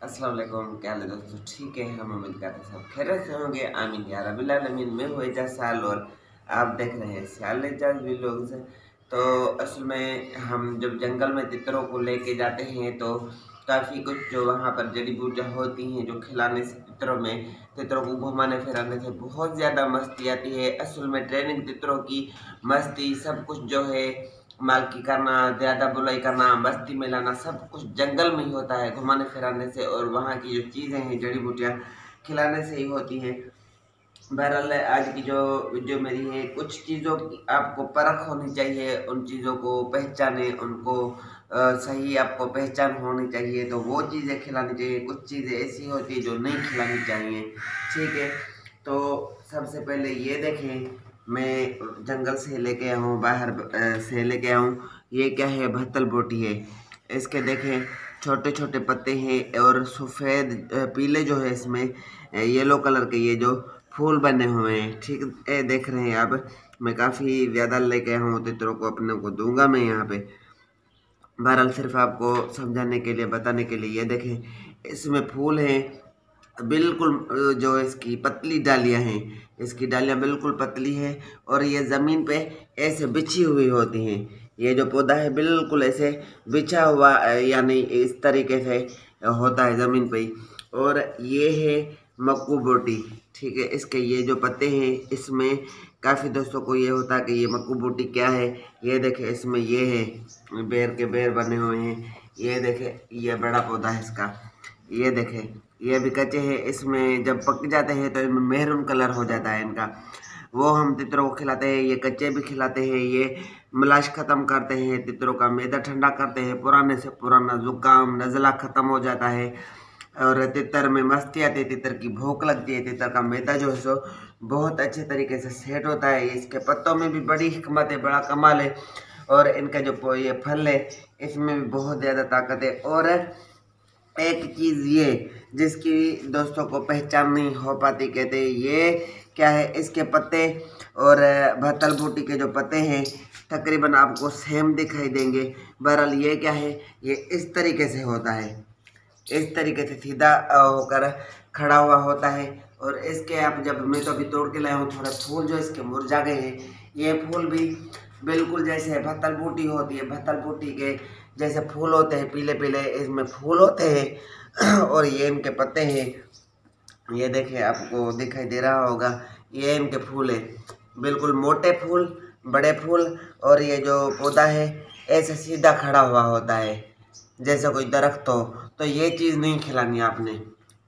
अस्सलाम वालेकुम, क्या हाल है दोस्तों? ठीक है, हम उम्मीद करते हैं सब खैरियत से होंगे। आमीन या रब्बिल आलमीन। मैं हूँ एजाज साल और आप देख रहे हैं साल एजाज व्लॉग्स। तो असल में हम जब जंगल में तितरों को लेके जाते हैं तो काफ़ी कुछ जो वहाँ पर जड़ी बूटियाँ होती हैं जो खिलाने से तितरों को घुमाने फिराने से बहुत ज़्यादा मस्ती आती है। असल में ट्रेनिंग तितरों की मस्ती सब कुछ जो है मालकी करना, ज़्यादा बुलाई करना, मस्ती में लाना सब कुछ जंगल में ही होता है घुमाने फिराने से, और वहाँ की जो चीज़ें हैं जड़ी बूटियाँ खिलाने से ही होती हैं। बहरहाल आज की जो वीडियो मेरी है, कुछ चीज़ों की आपको परख होनी चाहिए, उन चीज़ों को पहचाने, उनको सही आपको पहचान होनी चाहिए तो वो चीज़ें खिलानी चाहिए। कुछ चीज़ें ऐसी होती है जो नहीं खिलानी चाहिए, ठीक है। तो सबसे पहले ये देखें, मैं जंगल से लेके आया हूँ, बाहर से लेके आया हूँ। ये क्या है? भत्तल बोटी है। इसके देखें छोटे छोटे पत्ते हैं और सफ़ेद पीले जो है इसमें येलो कलर के ये जो फूल बने हुए हैं, ठीक है, देख रहे हैं आप। मैं काफ़ी ज़्यादा लेके आया हूँ, तितरों को अपने को दूंगा मैं यहाँ पे। बहरहाल सिर्फ आपको समझाने के लिए, बताने के लिए। ये देखें इसमें फूल हैं बिल्कुल, जो इसकी पतली डालियां हैं, इसकी डालियां बिल्कुल पतली है और ये ज़मीन पे ऐसे बिछी हुई होती हैं। ये जो पौधा है बिल्कुल ऐसे बिछा हुआ, यानी इस तरीके से होता है ज़मीन पे ही। और ये है मक्कू बोटी, ठीक है। इसके ये जो पत्ते हैं इसमें काफ़ी दोस्तों को ये होता है कि ये मक्कू बोटी क्या है। ये देखें इसमें ये है, बेर के बेर बने हुए हैं। ये देखें ये बड़ा पौधा है इसका। ये देखें ये भी कच्चे हैं, इसमें जब पक जाते हैं तो इनमें मेहरून कलर हो जाता है इनका। वो हम तितरों को खिलाते हैं, ये कच्चे भी खिलाते हैं। ये मलाश ख़त्म करते हैं, तितरों का मैदा ठंडा करते हैं, पुराने से पुराना ज़ुकाम नज़ला ख़त्म हो जाता है और तितर में मस्ती आती है, तितर की भूख लगती है, तितर का मैदा जो है सो बहुत अच्छे तरीके से सेट होता है। इसके पत्तों में भी बड़ी हिकमत है, बड़ा कमाल है। और इनका जो ये फल है इसमें भी बहुत ज़्यादा ताकत है। और एक चीज़ ये जिसकी दोस्तों को पहचान नहीं हो पाती, कहते हैं ये क्या है? इसके पत्ते और भत्तल बूटी के जो पत्ते हैं तकरीबन आपको सेम दिखाई देंगे। बहरहाल ये क्या है? ये इस तरीके से होता है, इस तरीके से सीधा होकर खड़ा हुआ होता है। और इसके आप जब, मैं तो अभी तोड़ के लाया हूँ, थोड़े फूल जो इसके मुरझा गए हैं। ये फूल भी बिल्कुल जैसे भत्तल बूटी होती है, भत्तल बूटी के जैसे फूल होते हैं, पीले पीले इसमें फूल होते हैं और ये इनके पत्ते हैं। ये देखें आपको दिखाई दे रहा होगा, ये इनके फूल है, बिल्कुल मोटे फूल, बड़े फूल। और ये जो पौधा है ऐसे सीधा खड़ा हुआ होता है जैसे कोई दरख्त हो। तो ये चीज़ नहीं खिलानी आपने,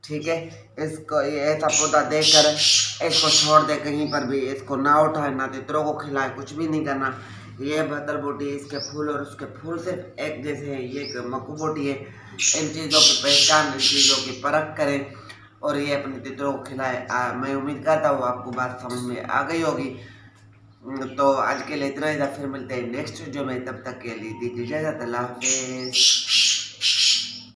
ठीक है। इसको ये ऐसा पौधा देकर इसको छोड़ दे कहीं पर भी, इसको ना उठाए, ना तितरों को खिलाए, कुछ भी नहीं करना। ये भत्तल बोटी, इसके फूल और उसके फूल सिर्फ एक जैसे हैं। ये एक मक्कू बोटी है। इन चीज़ों की पहचान, इन चीज़ों की परख करें और ये अपने तितरों को खिलाए। मैं उम्मीद करता हूँ आपको बात समझ में आ गई होगी। तो आज के लिए इतना ही था, फिर मिलते हैं नेक्स्ट वीडियो में। तब तक के लिए दीजिए इजाज़त, अल्लाह हाफिज़।